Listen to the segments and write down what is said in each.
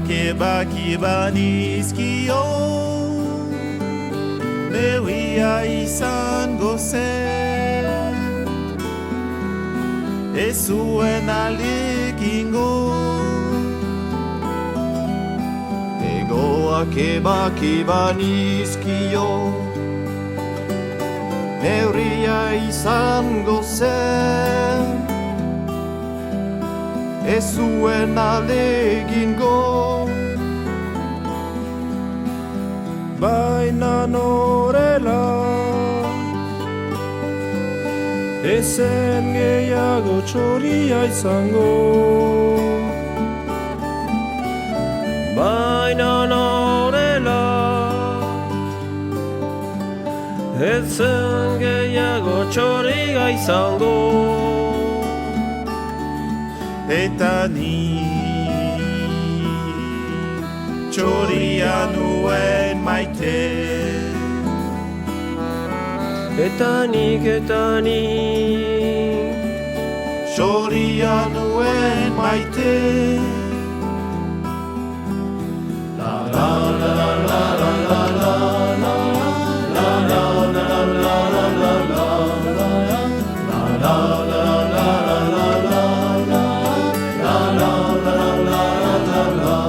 Keba nizkio Neuria izango zen Ez zuen alekingo Egoak keba nizkio Neuria izango zen Ez zuen alegingo Baina norela Ezen gehiago txoria izango Baina norela Ezen gehiago txoria izango Eta ni txoria nuen maite Eta nik txoria nuen maite La la la la la la la la la La la la la la la la la La la la la la la la La la la la la la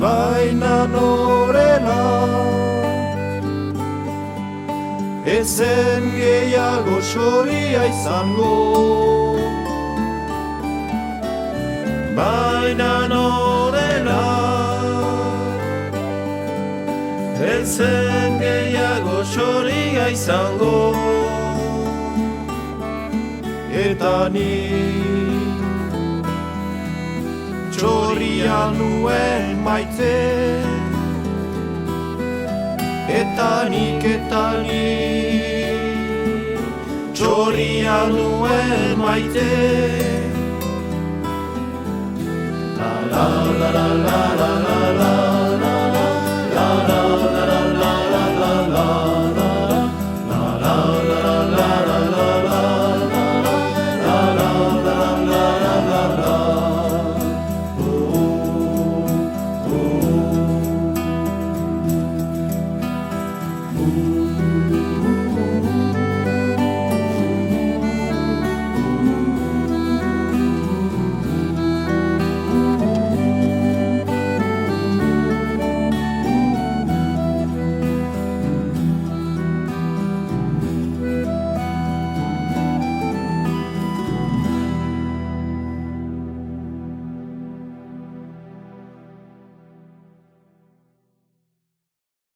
Baina norela Ezen gehiago txoria izango Baina norela Ezen gehiago txoria izango Eta ni txoria nuen maite Eta nik txoria nuen maite La la la la